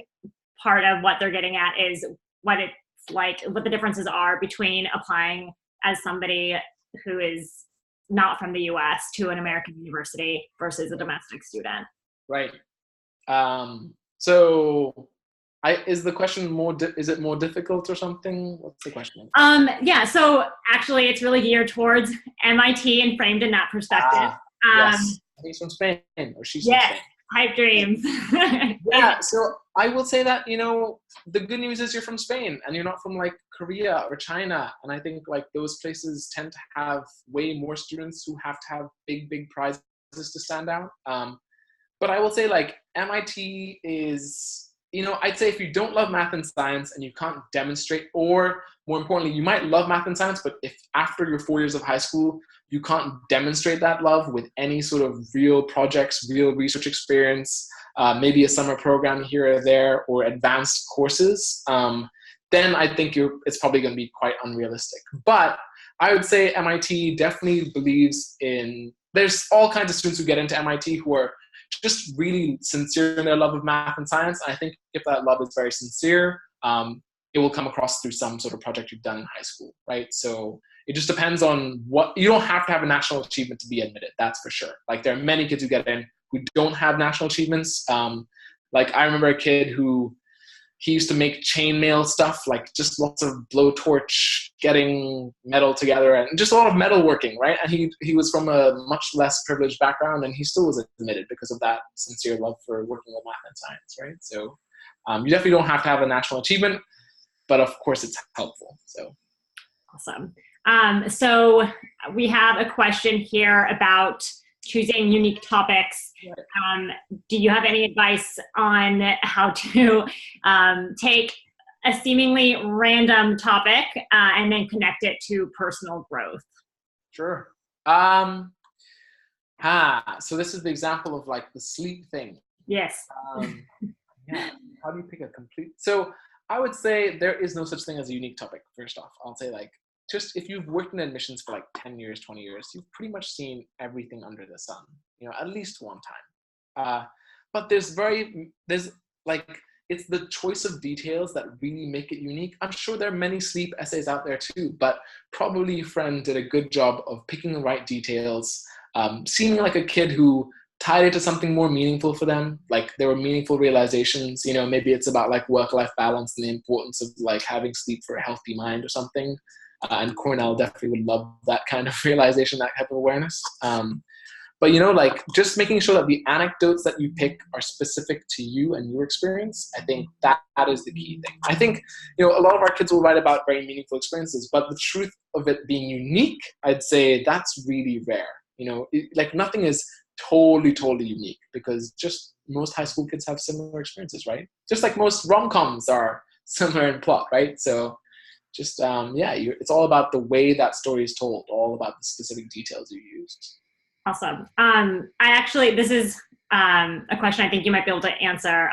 part of what they're getting at is what it's like, what the differences are between applying as somebody who is not from the US to an American university versus a domestic student. Right. So is the question is it more difficult or something? What's the question? Yeah, so actually it's really geared towards MIT and framed in that perspective. Yes. He's from Spain, or she's from Spain. Pipe dreams. Yeah, so I will say that, the good news is you're from Spain and you're not from like Korea or China. And I think like those places tend to have way more students who have to have big prizes to stand out. But I will say like MIT is, I'd say if you don't love math and science and you can't demonstrate, or more importantly, you might love math and science, but if after your 4 years of high school, you can't demonstrate that love with any sort of real projects, real research experience, maybe a summer program here or there, or advanced courses, then I think it's probably going to be quite unrealistic. But I would say MIT definitely believes there's all kinds of students who get into MIT who are just really sincere in their love of math and science. And I think if that love is very sincere, it will come across through some sort of project you've done in high school, right? So it just depends on you don't have to have a national achievement to be admitted, that's for sure. Like there are many kids who get in who don't have national achievements. Like I remember a kid he used to make chainmail stuff, like just lots of blowtorch, getting metal together, and just a lot of metalworking, right? And he was from a much less privileged background, and he still was admitted because of that sincere love for working with math and science, right? So you definitely don't have to have a national achievement, but of course it's helpful. So awesome. So we have a question here about choosing unique topics. Do you have any advice on how to take a seemingly random topic and then connect it to personal growth? Sure. So this is the example of like the sleep thing. Yes. Yeah. How do you pick a complete? So I would say there is no such thing as a unique topic. First off, I'll say like, just if you've worked in admissions for like 10 years, 20 years, you've pretty much seen everything under the sun, at least one time. But it's the choice of details that really make it unique. I'm sure there are many sleep essays out there too, but probably your friend did a good job of picking the right details, seeming like a kid who tied it to something more meaningful for them. Like there were meaningful realizations, maybe it's about like work-life balance and the importance of like having sleep for a healthy mind or something. And Cornell definitely would love that kind of realization, that type of awareness. But like just making sure that the anecdotes that you pick are specific to you and your experience, I think that is the key thing. I think, a lot of our kids will write about very meaningful experiences, but the truth of it being unique, I'd say that's really rare. Like nothing is totally unique, because just most high school kids have similar experiences, right? Just like most rom-coms are similar in plot, right? So just, it's all about the way that story is told, all about the specific details you used. Awesome. This is a question I think you might be able to answer.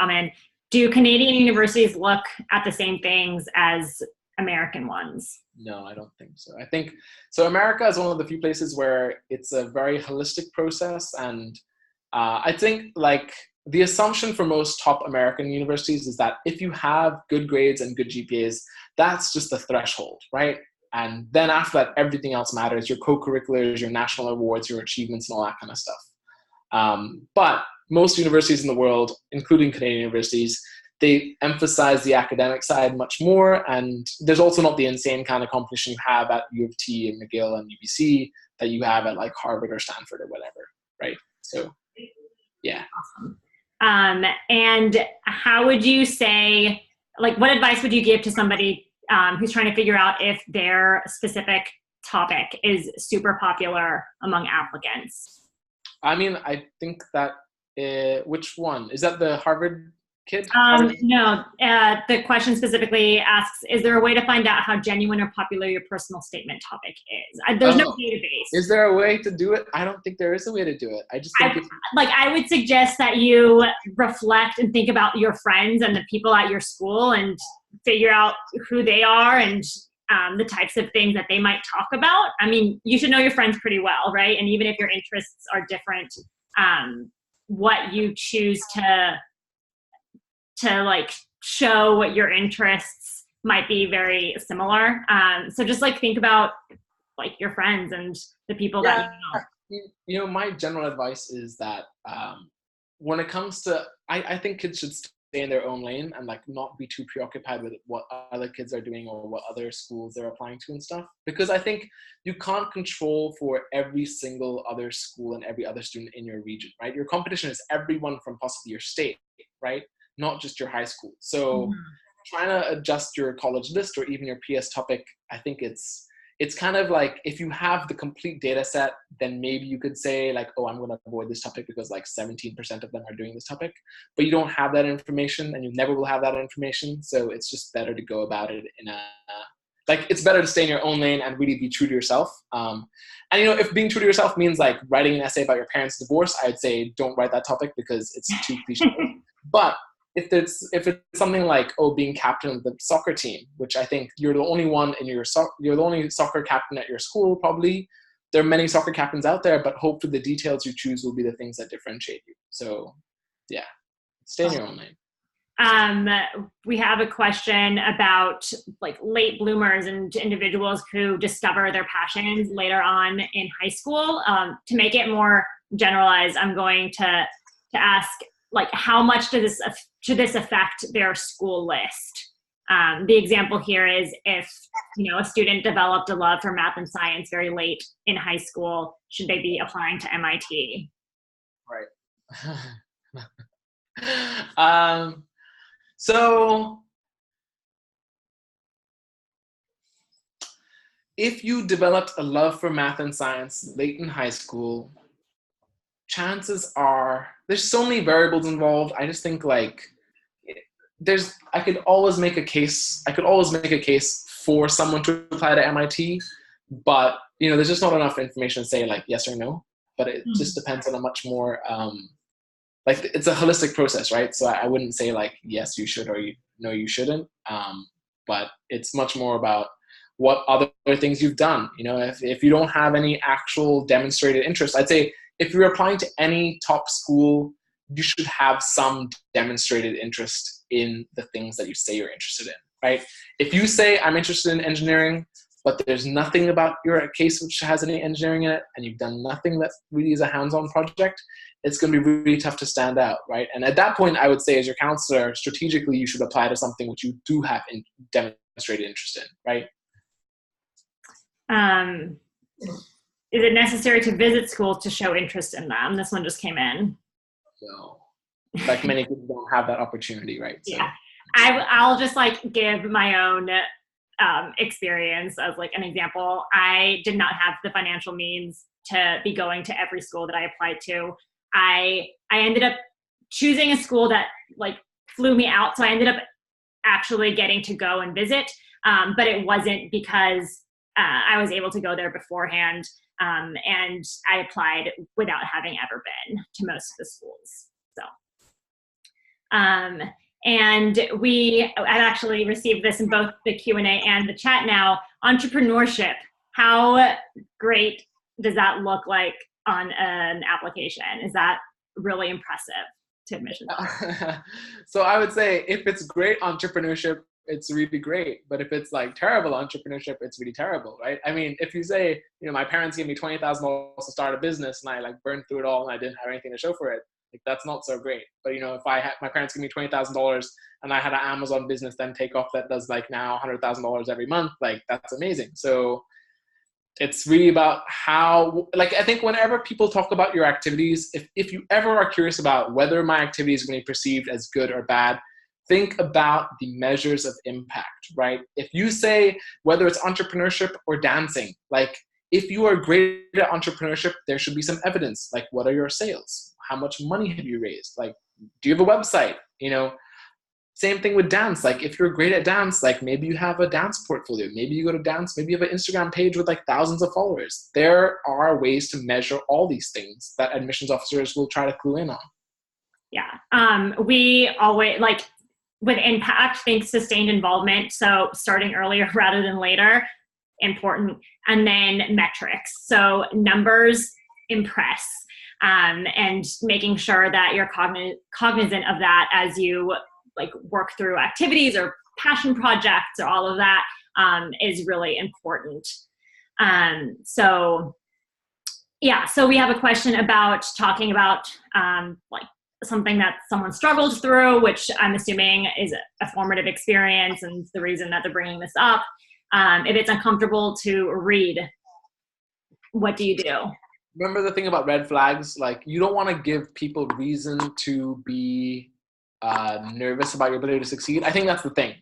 Do Canadian universities look at the same things as American ones? No, I don't think so. I think, so America is one of the few places where it's a very holistic process. And I think like the assumption for most top American universities is that if you have good grades and good GPAs, that's just the threshold, right? And then after that, everything else matters, your co-curriculars, your national awards, your achievements, and all that kind of stuff. But most universities in the world, including Canadian universities, they emphasize the academic side much more. And there's also not the insane kind of competition you have at U of T and McGill and UBC that you have at like Harvard or Stanford or whatever, right? So, yeah. Awesome. And how would you say, like, what advice would you give to somebody who's trying to figure out if their specific topic is super popular among applicants? I think that, which one? Is that the Harvard kid? No, the question specifically asks, is there a way to find out how genuine or popular your personal statement topic is? There's no database. Is there a way to do it? I don't think there is a way to do it. I just think I would suggest that you reflect and think about your friends and the people at your school and figure out who they are and the types of things that they might talk about. I mean, you should know your friends pretty well, right? And even if your interests are different, what you choose to like show what your interests might be very similar. So just like think about like your friends and the people that you know. You know, my general advice is that when it comes to, I think kids should stay in their own lane and like not be too preoccupied with what other kids are doing or what other schools they're applying to and stuff. Because I think you can't control for every single other school and every other student in your region, right? Your competition is everyone from possibly your state, right? Not just your high school. So trying to adjust your college list or even your PS topic, I think it's kind of like if you have the complete data set, then maybe you could say like, oh, I'm going to avoid this topic because like 17% of them are doing this topic. But you don't have that information and you never will have that information. So it's just better to go about it in a, like, it's better to stay in your own lane and really be true to yourself. And, you know, if being true to yourself means like writing an essay about your parents' divorce, I'd say don't write that topic because it's too cliche. But if it's something like, oh, being captain of the soccer team, which I think you're the only one in you're the only soccer captain at your school, probably. There are many soccer captains out there, but hopefully the details you choose will be the things that differentiate you. So yeah, stay in your own lane. We have a question about like late bloomers and individuals who discover their passions later on in high school. To make it more generalized, I'm going to ask, like, how much should this affect their school list? The example here is if, you know, a student developed a love for math and science very late in high school, should they be applying to MIT? Right. So if you developed a love for math and science late in high school, chances are there's so many variables involved. I just think like I could always make a case for someone to apply to MIT, but you know, there's just not enough information to say like yes or no. But it just depends on a much more like it's a holistic process, right? So I wouldn't say like yes you should or no you shouldn't. But it's much more about what other things you've done. You know, if you don't have any actual demonstrated interest, I'd say if you're applying to any top school, you should have some demonstrated interest in the things that you say you're interested in, right? If you say I'm interested in engineering, but there's nothing about your case which has any engineering in it, and you've done nothing that really is a hands-on project, it's going to be really tough to stand out, right? And at that point, I would say as your counselor, strategically, you should apply to something which you do have demonstrated interest in, right? Is it necessary to visit schools to show interest in them? This one just came in. No. Like many people don't have that opportunity, right? So. Yeah. I'll just like give my own experience as like an example. I did not have the financial means to be going to every school that I applied to. I ended up choosing a school that like flew me out. So I ended up actually getting to go and visit. But it wasn't because I was able to go there beforehand. And I applied without having ever been to most of the schools. So, and I've actually received this in both the Q&A and the chat now. Entrepreneurship, how great does that look like on an application? Is that really impressive to admissions? So I would say if it's great entrepreneurship, it's really great. But if it's like terrible entrepreneurship, it's really terrible, right? I mean, if you say, you know, my parents gave me $20,000 to start a business and I like burned through it all and I didn't have anything to show for it, like that's not so great. But you know, if my parents give me $20,000 and I had an Amazon business then take off that does like now $100,000 every month, like that's amazing. So it's really about how, like, I think whenever people talk about your activities, if you ever are curious about whether my activity is going to be perceived as good or bad, think about the measures of impact, right? If you say whether it's entrepreneurship or dancing, like if you are great at entrepreneurship, there should be some evidence. Like, what are your sales? How much money have you raised? Like, do you have a website? You know, Same thing with dance. Like if you're great at dance, like maybe you have a dance portfolio, maybe you go to dance, maybe you have an Instagram page with like thousands of followers. There are ways to measure all these things that admissions officers will try to clue in on. Yeah. We always, like, with impact, think sustained involvement. So starting earlier rather than later, important. And then metrics. So numbers impress, and making sure that you're cognizant of that as you like work through activities or passion projects or all of that, is really important. So we have a question about talking about like something that someone struggled through, which I'm assuming is a formative experience and the reason that they're bringing this up. If it's uncomfortable to read, what do you do? Remember the thing about red flags? Like you don't want to give people reason to be nervous about your ability to succeed. I think that's the thing.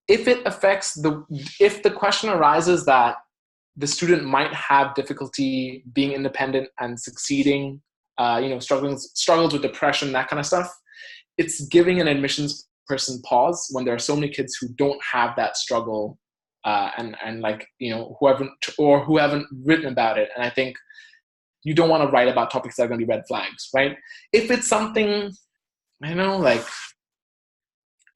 If the question arises that the student might have difficulty being independent and succeeding, struggles with depression, that kind of stuff, it's giving an admissions person pause when there are so many kids who don't have that struggle, and who haven't written about it. And I think you don't want to write about topics that are going to be red flags, right? If it's something, like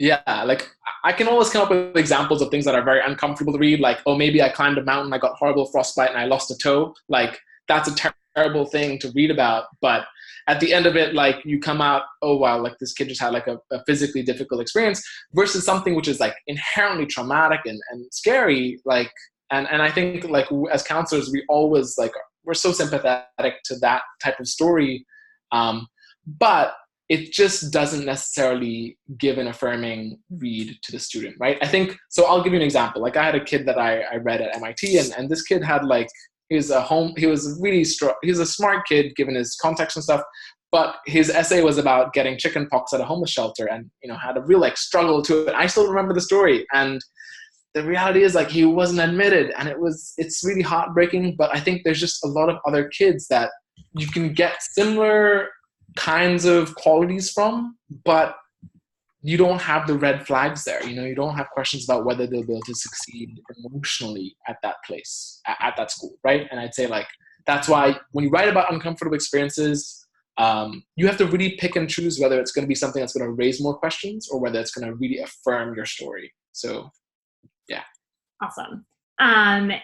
I can always come up with examples of things that are very uncomfortable to read. Like, oh, maybe I climbed a mountain, I got horrible frostbite and I lost a toe. Like that's a terrible thing to read about. But at the end of it, like you come out, oh, wow, like this kid just had like a physically difficult experience versus something which is like inherently traumatic and scary. Like, and I think like as counselors, we always like, we're so sympathetic to that type of story. But it just doesn't necessarily give an affirming read to the student, right? I think, so I'll give you an example. Like I had a kid that I read at MIT, and this kid had like, he was a smart kid given his context and stuff, but his essay was about getting chicken pox at a homeless shelter and, had a real like struggle to it. I still remember the story. And the reality is like he wasn't admitted, and it's really heartbreaking, but I think there's just a lot of other kids that you can get similar kinds of qualities from, but you don't have the red flags there. You don't have questions about whether they'll be able to succeed emotionally at that place, at that school, right? And I'd say like, that's why when you write about uncomfortable experiences, you have to really pick and choose whether it's going to be something that's going to raise more questions or whether it's going to really affirm your story. So, yeah. Awesome. And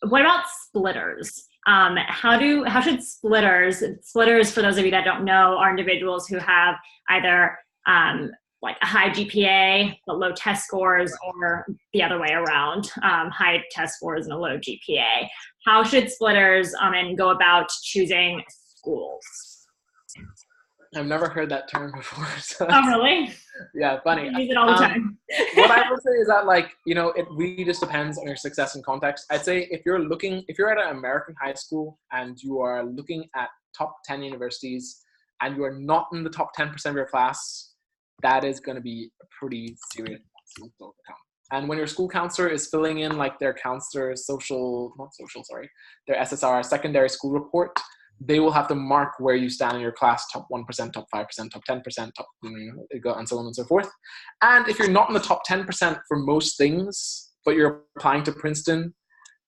what about splitters? How should splitters, for those of you that don't know, are individuals who have either like a high GPA but low test scores, or the other way around, high test scores and a low GPA. How should splitters and go about choosing schools? I've never heard that term before. So oh, really? Yeah, funny. I use it all the time. What I would say is that, like, it really just depends on your success and context. I'd say if you're at an American high school and you are looking at top 10 universities and you are not in the top 10% of your class, that is going to be a pretty serious problem to overcome. And when your school counselor is filling in like their their SSR, secondary school report, they will have to mark where you stand in your class, top 1%, top 5%, top 10%, top, and so on and so forth. And if you're not in the top 10% for most things, but you're applying to Princeton,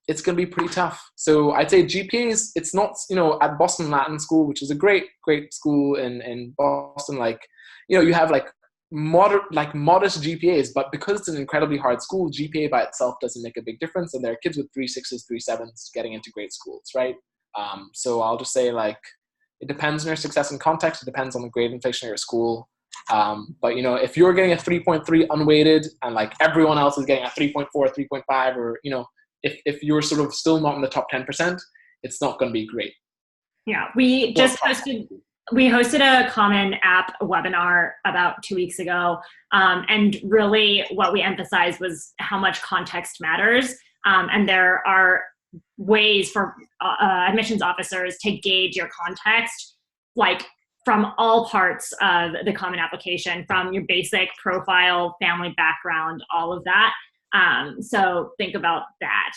it's going to be pretty tough. So I'd say GPAs, it's not, at Boston Latin School, which is a great, great school in Boston, like, you have like modest GPAs, but because it's an incredibly hard school, GPA by itself doesn't make a big difference. And there are kids with 3.6s, 3.7s getting into great schools, right? So I'll just say, like, it depends on your success and context. It depends on the grade inflation of your school. But, if you're getting a 3.3 unweighted and like everyone else is getting a 3.4, 3.5, or, if you're sort of still not in the top 10%, it's not going to be great. Yeah, we hosted a Common App webinar about 2 weeks ago. And really what we emphasized was how much context matters. And there are ways for admissions officers to gauge your context, like from all parts of the Common Application, from your basic profile, family background, all of that. So think about that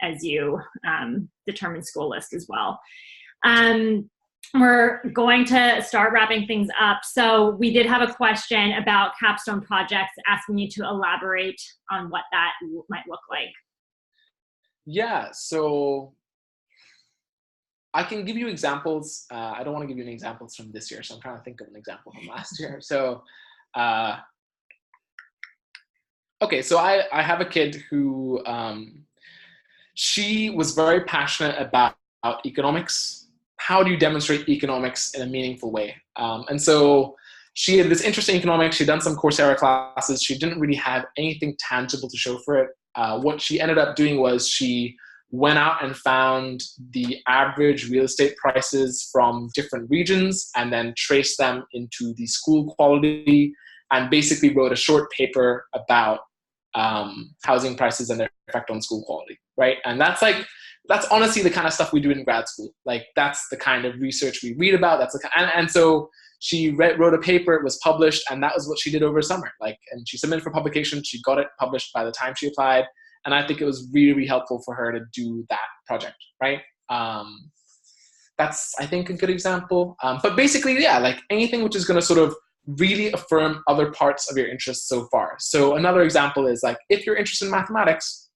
as you determine school list as well. we're going to start wrapping things up. So we did have a question about capstone projects, asking you to elaborate on what that might look like. Yeah, so I can give you examples. I don't want to give you any examples from this year, so I'm trying to think of an example from last year. So, okay, so I have a kid who, she was very passionate about economics. How do you demonstrate economics in a meaningful way? And so she had this interest in economics. She'd done some Coursera classes. She didn't really have anything tangible to show for it. What she ended up doing was she went out and found the average real estate prices from different regions and then traced them into the school quality and basically wrote a short paper about housing prices and their effect on school quality, right? And that's honestly the kind of stuff we do in grad school. Like that's the kind of research we read about. And so she wrote a paper, it was published, and that was what she did over summer. And she submitted for publication, she got it published by the time she applied. And I think it was really, really helpful for her to do that project, right? That's, I think, a good example. But basically, yeah, like anything which is going to sort of really affirm other parts of your interests so far. So another example is like, if you're interested in mathematics,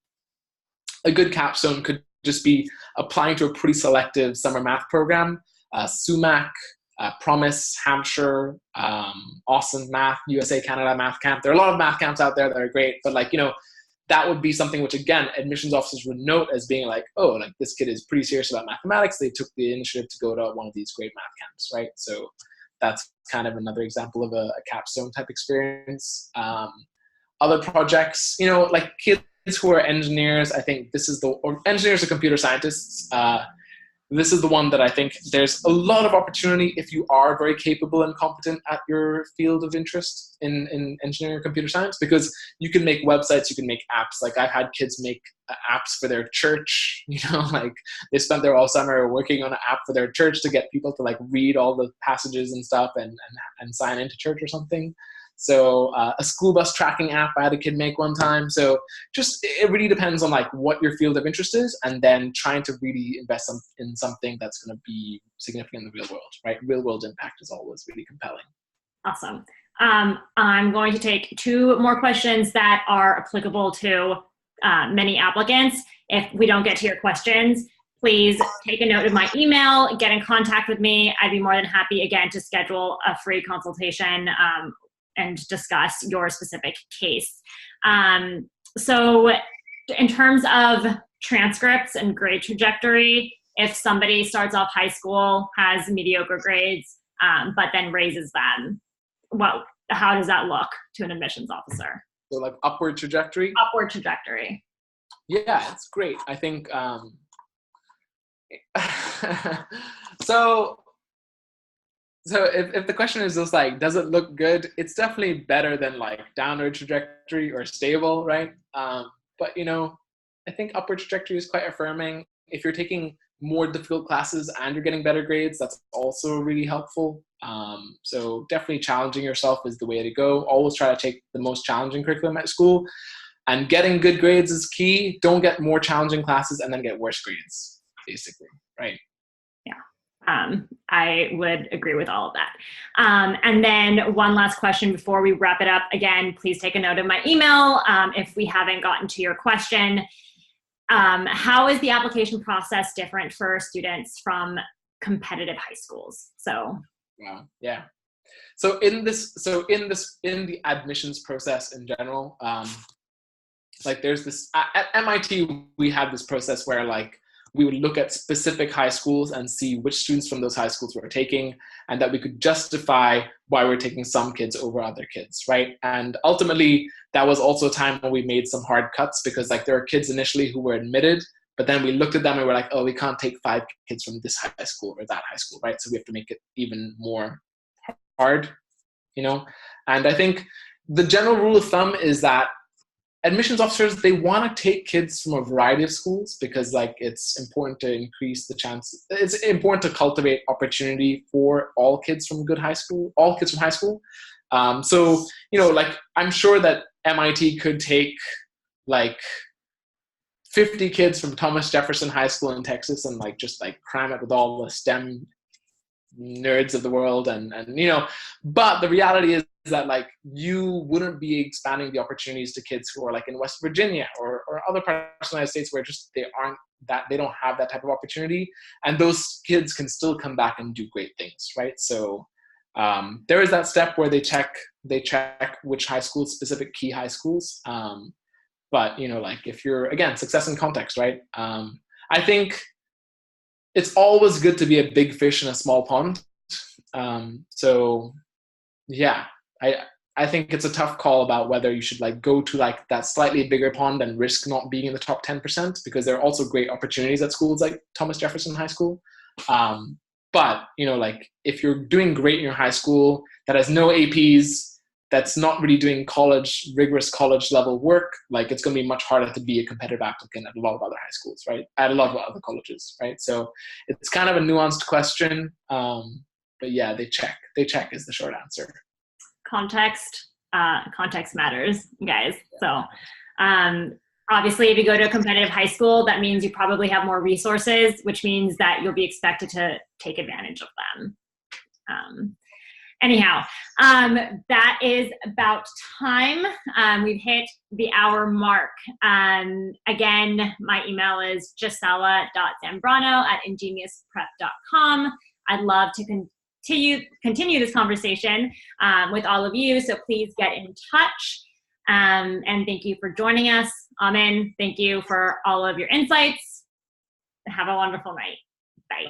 a good capstone could just be applying to a pretty selective summer math program, SUMAC, Promise, Hampshire, Austin Math, USA, Canada Math Camp. There are a lot of math camps out there that are great, but that would be something which, again, admissions officers would note as being like, oh, like this kid is pretty serious about mathematics. They took the initiative to go to one of these great math camps, right? So that's kind of another example of a capstone type experience. Other projects, like kids who are engineers, I think or engineers or computer scientists, this is the one that I think there's a lot of opportunity if you are very capable and competent at your field of interest in engineering or computer science, because you can make websites, you can make apps. Like I've had kids make apps for their church, like they spent their all summer working on an app for their church to get people to like read all the passages and stuff and sign into church or something. So a school bus tracking app, I had a kid make one time. So just, it really depends on like what your field of interest is, and then trying to really invest in something that's going to be significant in the real world, right? Real world impact is always really compelling. Awesome. I'm going to take two more questions that are applicable to many applicants. If we don't get to your questions, please take a note of my email, get in contact with me. I'd be more than happy, again, to schedule a free consultation and discuss your specific case. So in terms of transcripts and grade trajectory, if somebody starts off high school, has mediocre grades, but then raises them, how does that look to an admissions officer? So like upward trajectory? Upward trajectory. Yeah, it's great. I think, so if the question is just like, does it look good? It's definitely better than like downward trajectory or stable, right? But I think upward trajectory is quite affirming. If you're taking more difficult classes and you're getting better grades, that's also really helpful. So definitely challenging yourself is the way to go. Always try to take the most challenging curriculum at school, and getting good grades is key. Don't get more challenging classes and then get worse grades, basically, right? I would agree with all of that. And then one last question before we wrap it up. Again, please take a note of my email if we haven't gotten to your question. How is the application process different for students from competitive high schools? Yeah. So in the admissions process in general, like there's this at MIT, we had this process where like we would look at specific high schools and see which students from those high schools were taking, and that we could justify why we're taking some kids over other kids, right? And ultimately, that was also a time when we made some hard cuts, because like there are kids initially who were admitted, but then we looked at them and we're like, oh, we can't take 5 kids from this high school or that high school, right? So we have to make it even more hard, And I think the general rule of thumb is that admissions officers, they want to take kids from a variety of schools, because like it's important to increase the chance. It's important to cultivate opportunity for all kids from high school. So, like I'm sure that MIT could take like 50 kids from Thomas Jefferson High School in Texas and like just like cram it with all the STEM nerds of the world and but the reality is that like you wouldn't be expanding the opportunities to kids who are like in West Virginia or other parts of the United States where just they don't have that type of opportunity, and those kids can still come back and do great things, right? So there is that step where they check which high schools, specific key high schools, but like if you're, again, success in context, right? I think it's always good to be a big fish in a small pond. So yeah, I think it's a tough call about whether you should like go to like that slightly bigger pond and risk not being in the top 10%, because there are also great opportunities at schools like Thomas Jefferson High School. But like if you're doing great in your high school that has no APs, that's not really doing rigorous college level work, like it's going to be much harder to be a competitive applicant at a lot of other high schools, right? At a lot of other colleges, right? So it's kind of a nuanced question. But yeah, they check is the short answer. Context matters, guys. So obviously if you go to a competitive high school, that means you probably have more resources, which means that you'll be expected to take advantage of them. Anyhow, that is about time. We've hit the hour mark. Again, my email is gisela.zambrano@ingeniusprep.com. I'd love to continue this conversation with all of you, so please get in touch. And thank you for joining us. Amin, thank you for all of your insights. Have a wonderful night. Bye.